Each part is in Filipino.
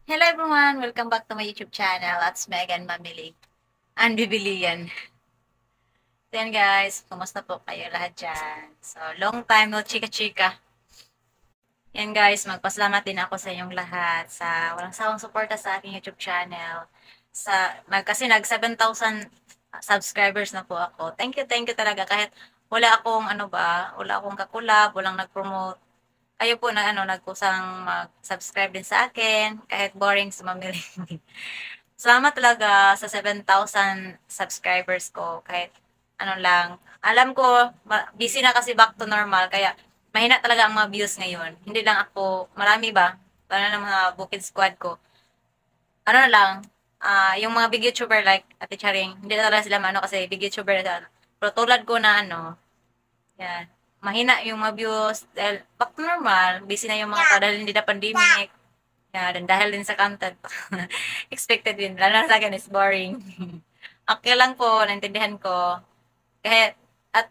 Hello everyone! Welcome back to my YouTube channel. It's Megan Mamiling. Ang Bibilian. So yan guys, kumusta po kayo lahat dyan? So, long time no chika-chika. Yan guys, magpasalamat din ako sa inyong lahat sa walang sawang suporta sa aking YouTube channel. Kasi nag 7,000 subscribers na po ako. Thank you talaga. Kahit wala akong kakulab, walang nag-promote. Kayo po na nagkusang mag-subscribe din sa akin, kahit boring sa mamili. Salamat talaga sa 7,000 subscribers ko. Kahit ano lang. Alam ko, busy na kasi back to normal. Kaya mahina talaga ang mga views ngayon. Hindi lang ako, marami ba? Lalo ng mga Bukid Squad ko. Ano na lang, yung mga big YouTuber like Ate Charing, hindi na talaga sila maano kasi big YouTuber na. Pero tulad ko na yan. Mahina yung mga views dahil back to normal. Busy na yung mga tao dahil hindi na pandemic. Yan, dahil din sa content. Expected din. Lalo na sa akin is boring. Okay lang po, naintindihan ko. Kahit, at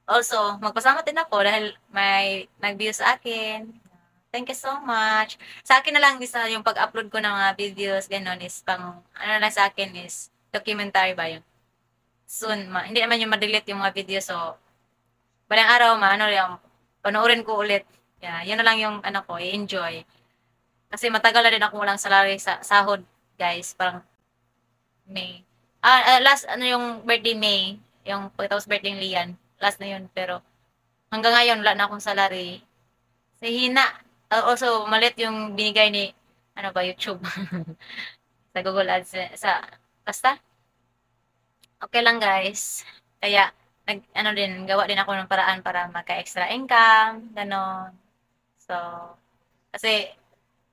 also, magpasama din ako dahil may nag-view sa akin. Thank you so much. Sa akin na lang isa yung pag-upload ko ng mga videos, ganun is ano lang sa akin is documentary ba yun? Soon, hindi naman yung ma-delete yung mga videos, so balang araw, yung panoorin ko ulit. Yeah, yun na lang yung ko, i-enjoy. Kasi matagal na din ako walang salary sa sahod, guys. Parang May. Last, yung birthday May. Yung pagkatapos birthday ng Lian. Last na yun. Pero hanggang ngayon, wala na akong salary. Sa hina. Also, malit yung binigay ni, YouTube. Sa Google Ads. Basta, okay lang, guys. Kaya, gawa din ako ng paraan para magka-extra income, gano'n. So, kasi,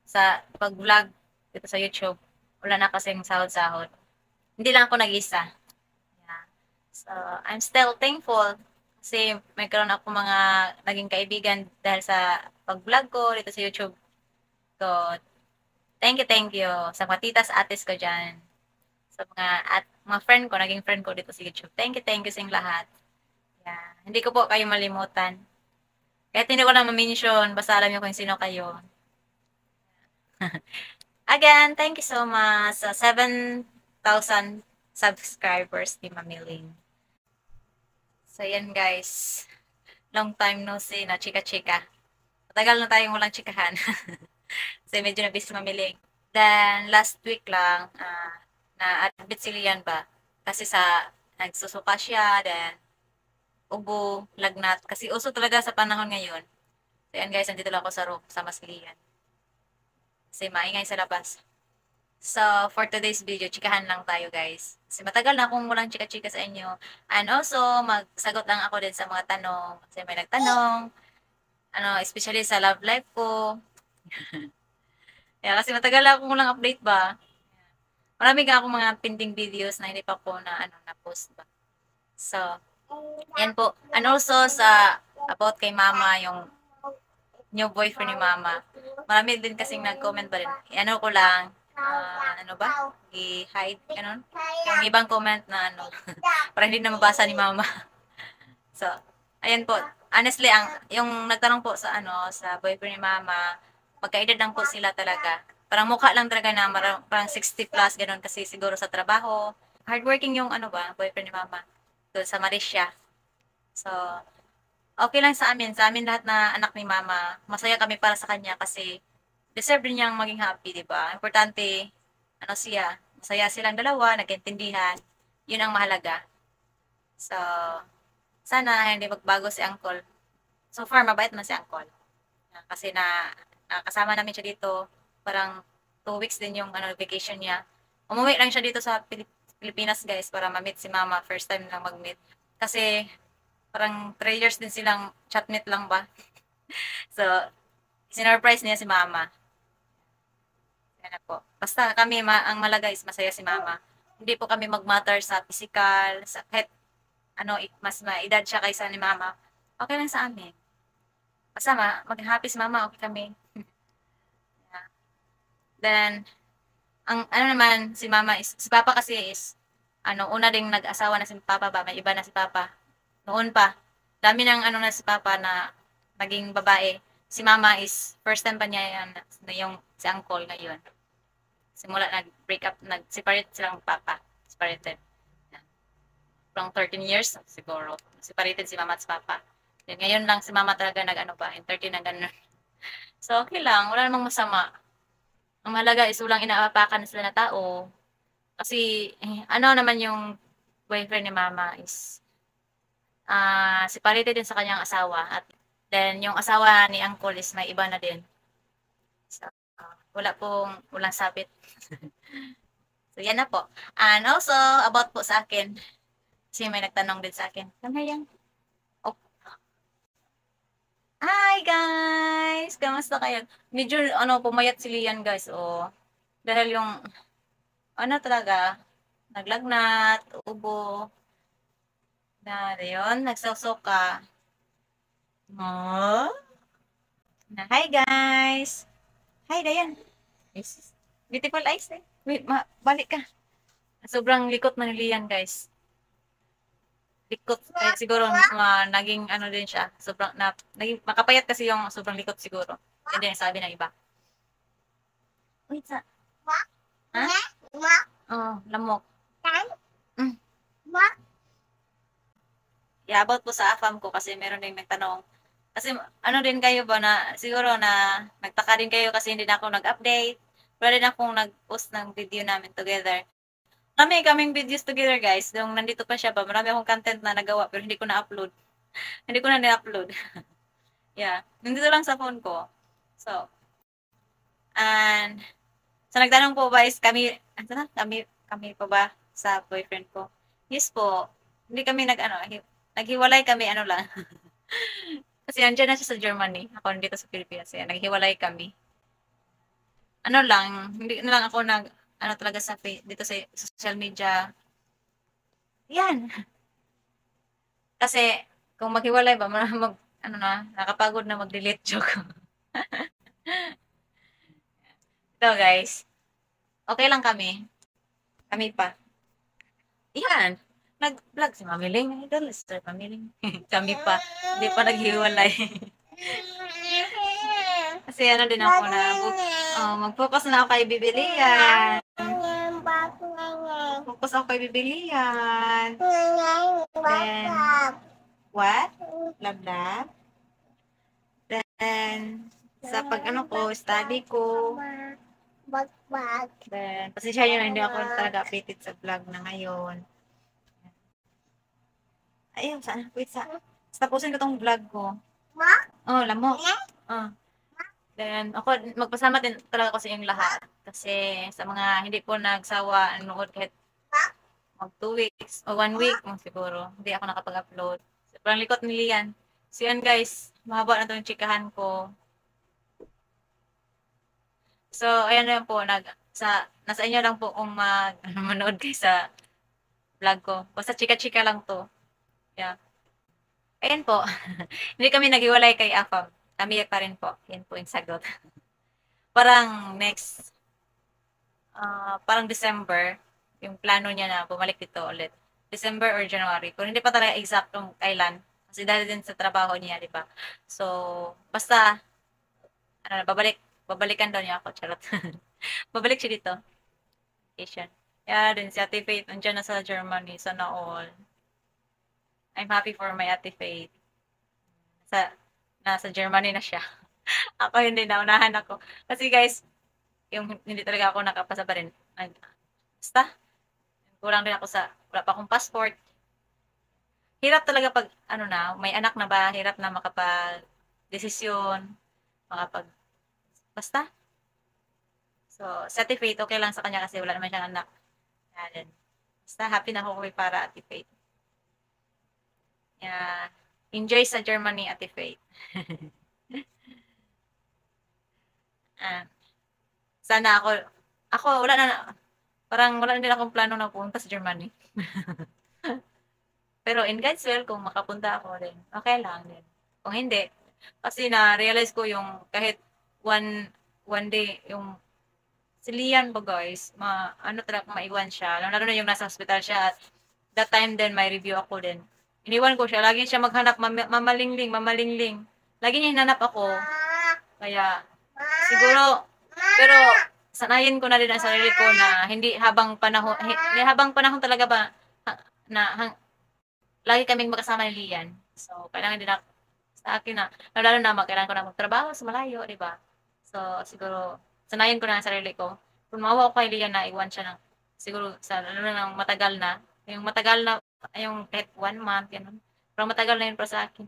sa pag-vlog dito sa YouTube, wala na kasing sahod-sahod. Hindi lang ako nag-isa. Yeah. So, I'm still thankful kasi may karoon ako mga naging kaibigan dahil sa pag-vlog ko dito sa YouTube. So, thank you sa mga titas, atis ko dyan. Sa mga friend ko, naging friend ko dito sa YouTube. Thank you sa inyong lahat. Yeah. Hindi ko po kayo malimutan. Kahit hindi ko na ma-mention, basta alam niyo kung sino kayo. Again, thank you so much sa 7,000 subscribers ni Mamiling. So, yan guys. Long time no see na chika-chika. Matagal na tayong walang chikahan. Kasi medyo na busy Mamiling. Then, last week lang, na-admit si Lian ba? Kasi nagsusuka siya, then, ubo, lagnat. Kasi uso talaga sa panahon ngayon. So, yan guys, nandito lang ako sa room, sama si Lian. Kasi maingay sa labas. So, for today's video, chikahan lang tayo guys. Kasi matagal na akong walang chika-chika sa inyo. And also, magsagot lang ako din sa mga tanong. Kasi may nagtanong, especially sa love life ko. Yeah, kasi matagal na akong walang update ba. Marami ka akong mga pending videos na hindi pa po na-post ba. So, yan po. And also, about kay mama, yung new boyfriend ni mama. Marami din kasing nag-comment pa rin. Ko lang, i-hide, ganun. Yung ibang comment na para hindi na mabasa ni mama. So, ayan po. Honestly, yung nagtanong po sa boyfriend ni mama, magkaedad lang po sila talaga. Parang mukha lang talaga na parang 60 plus, ganun kasi siguro sa trabaho. Hardworking yung boyfriend ni mama. Doon sa Marisha. So, okay lang sa amin lahat na anak ni mama. Masaya kami para sa kanya kasi deserve din niyang maging happy, di ba? Importante, masaya silang dalawa, nagkaintindihan. Yun ang mahalaga. So, sana hindi magbago si Uncle. So far, mabait man si Uncle. Kasi nakasama namin siya dito. Parang 2 weeks din yung vacation niya. Umuwi lang siya dito sa Pilipinas, guys, para ma-meet si Mama. First time lang mag-meet. Kasi parang 3 years din silang chatmate lang ba. So, sinurprise niya si Mama. Yan na po. Basta kami, ang malaga is masaya si Mama. Hindi po kami mag-matter sa physical, sa kahit mas maedad siya kaysa ni Mama. Okay lang sa amin. Basta mag-happy si Mama, okay kami. Yeah. Then, ang naman, si Papa kasi is, una ding nag-asawa na si Papa ba, may iba na si Papa. Noon pa. Dami ng na si Papa na naging babae. Si Mama is, first time pa niya yung si Uncle ngayon. Simula nag-break up, nag-separate silang papa. Separated. From 13 years, siguro. Separated si mama at si papa. Then ngayon lang si mama talaga nag-ano ba, in 13 na gano'n. So, okay lang. Wala namang masama. Ang mahalaga is walang inaapakan sila na tao. Kasi, ano naman yung boyfriend ni mama is, separated din sa kanyang asawa. At then, yung asawa ni uncle is may iba na din. So, walang sabit. So, yan na po. And also, about po sa akin. Kasi may nagtanong din sa akin. Ano yan? Oh. Hi guys! Kamusta kayo? Medyo, pumayat si Lian guys, oh. Dahil yung, talaga, naglagnat, ubo, na, yun, nagsusuka. Oh. Hi guys! Hi, Dayan. Yes. Beautiful eyes eh. Wait, balik ka. Sobrang likot na ni Lian guys. Likot. Siguro naging ano din siya. Sobrang, naging makapayat kasi yung sobrang likot siguro. Yan din sabi ng iba. Wait, ha? Oh, lamok. Mm. Yeah, about po sa AFAM ko kasi meron din nagtanong. Kasi ano din kayo ba na siguro na nagtaka din kayo kasi hindi na ako nag-update. Wala din akong nag-post ng video namin together. Marami kaming videos together guys. Nung nandito pa siya pa, marami akong content na nagawa pero hindi ko na-upload. Hindi ko na ni-upload. Yeah. Nandito lang sa phone ko. So, and sa nagtanong po ba is kami pa ba sa boyfriend ko? Yes po. Hindi kami naghiwalay kami lang. Kasi andyan na siya sa Germany. Ako nandito sa Pilipinas. Kaya naghiwalay kami. Hindi na lang ako talaga dito sa social media. Yan. Kasi, kung maghiwalay ba, nakapagod na mag-delete joke. Ito guys, okay lang kami. Kami pa. Yan. Nag-vlog si Mami Ling. Idol, Sir Mami Ling. Kami pa. Hindi pa naghiwalay. Kasi din ako na, mag-focus na ako kay Bibilian. Focus ako kay Bibilian. Then, what? Love. Then, sa study ko. Then, pasensya nyo na hindi ako talaga updated sa vlog na ngayon. Ayun, saan? Wait, tapusin ko tong vlog ko. Oh, lamok. Then, ako, magpasama din talaga ko sa inyong lahat. Kasi, sa mga hindi po nagsawa, nanood kahit mag 2 weeks, o 1 week, siguro, hindi ako nakapag-upload. Sobrang likot ni Lian. So, yan guys, mahaba na itong chikahan ko. So, ayan na po, nasa inyo lang po kung manood kayo sa vlog ko. Basta chika-chika lang to. Yeah. Ayan po. Hindi kami naghiwalay kay Afam. Kami pa rin po. Yan po yung sagot. Parang parang December, yung plano niya na bumalik dito ulit. December or January. Kung hindi pa talaga exactong kailan. Kasi dahil din sa trabaho niya, di ba? So, basta, babalikan daw niya ako. Charot. Babalik siya dito. Vacation. Yeah, din si Ate Faith, nandiyan na sa Germany. Sana all. I'm happy for my Ate Faith. Nasa Germany na siya. Ako hindi, naunahan ako. Kasi guys, yung hindi talaga ako nakapasa pa rin. Basta, kulang din ako wala pa akong passport. Hirap talaga pag, may anak na ba, hirap na makapag-desisyon, basta. So, sa Ate Faith, okay lang sa kanya kasi wala naman siyang anak. Yan. Basta, happy na ako para Ate Faith. Yeah. Enjoy sa Germany, Ate Faith. Sana ako parang wala na din akong plano na pumunta sa Germany. Pero in God's will, kung makapunta ako din, okay lang din. Kung hindi, kasi na-realize ko yung kahit one day, yung si Lian ba guys, talaga maiwan siya. Lalo na yung nasa hospital siya at that time din may review ako din. Iniwan ko siya, lagi siya maghanap, mamalingling. Lagi niya hinanap ako. Kaya, siguro, pero sanayin ko na din ang sarili ko na hindi habang panahon, habang panahon talaga ba, lagi kaming magkasama ni Lian. So, kailangan din sa akin na, lalo na kailangan ko na magtrabaho sa malayo, di ba? So, siguro, sanayin ko na ang sarili ko. Kung mawawa ko kay Lian na iwan siya ng, siguro, lalo na ng matagal na, yung kahit 1 month, yan. Pero matagal na yun para sa akin.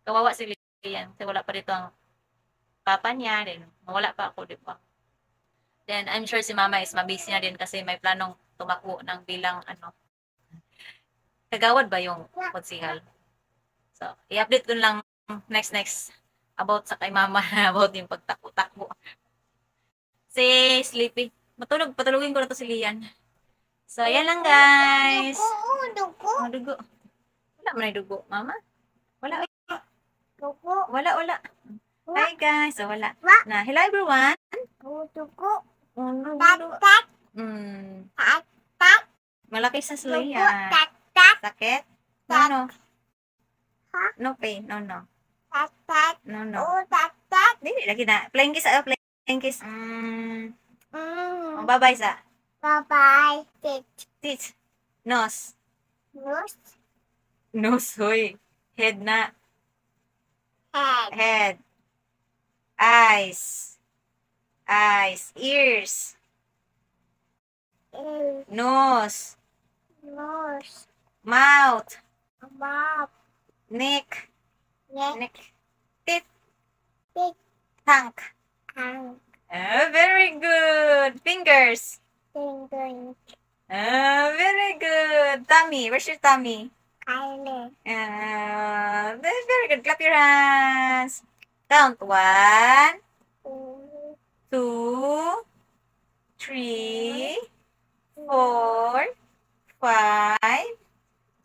Kawawa si Lian, kasi wala pa dito ang papa niya, din, mawala pa ako, di ba? Then, I'm sure si mama is mabisi na din kasi may planong tumakbo ng bilang, kagawad ba yung konsihal? So, i-update ko lang next about sa kay mama about yung pagtakbo-takbo. Si Sleepy. Patulugin ko na to si Lian. So, ayan lang guys. Dugo. Dugo. Wala mo na dugo, mama? Wala. Dugo. Wala. Hi guys. So, wala. Na, hello everyone. Dugo. Dugo. Tak. Malaki sa Dugo. Lian. Tak. Sakit? Tak. No. Ha? No pain. No. Tak. No. Tak. Dili lagi na. Playing kiss. Playing kiss. Oh, bye-bye sa. Bye-bye. Teeth. Nose. Nose. Nose, hoy. Head na. Head. Head. Eyes. Ears. Nose. Nose. Mouth. Mouth. Neck. Neck. Teeth. Teeth. Tongue. Tongue. Very good. Fingers. Finger. Very good. Tummy. Where's your tummy? Eyelid. Very good. Clap your hands. Count. 1, 2, 3, 4, 5,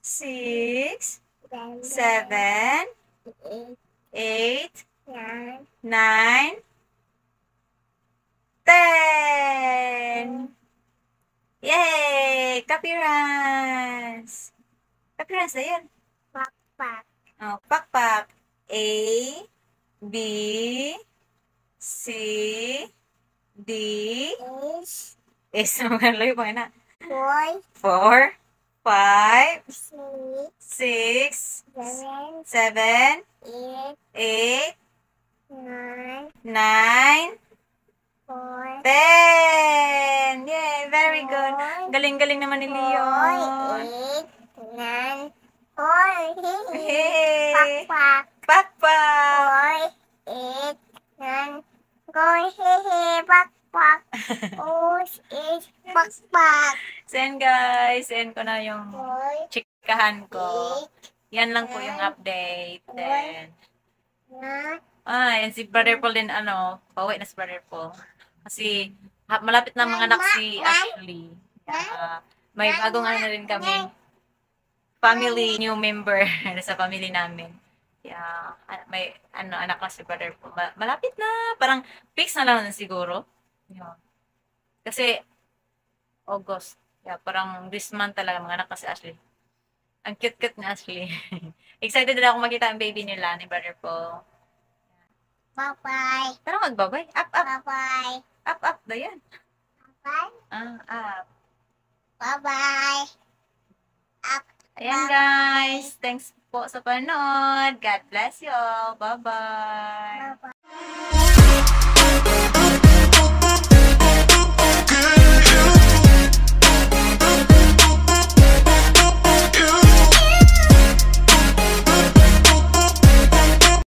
6, 7, 8, 9, 10. Yay! Clap your hands. Clap your hands na yan. Pak. Oh, pakpak. A, B, C, D, Is. S. Mga layo pa na. Boy. 4, 5, Six. 6, 7, Seven. 8, Eight. Nine. 9, Four. 10. Yay! Very good. Galing-galing naman ni Leon. 8, 9, 4. Hey! Pak. Pakpak! 8, 9. Go. Pak. Pak. Send guys. Send ko na yung Boy. chikahan ko. Yan lang po yung update. Then, yan si Brother Paul din, pauwi na si Brother Paul. Kasi, malapit na mga anak si Ashley. May bagong na rin kami. Family, new member sa family namin. May anak na si Brother Paul. Malapit na. Parang fix na lang siguro. Kasi, August. Parang this month talaga mga anak na si Ashley. Ang cute-cute ni Ashley. Excited din ako makita ang baby nila ni Brother Paul. Bye-bye. Pero magbabay. Up. Bye-bye. Up. Dayan. Bye. Up. Bye-bye. Ayan guys. Thanks po sa panood. God bless you all. Bye-bye. Bye-bye.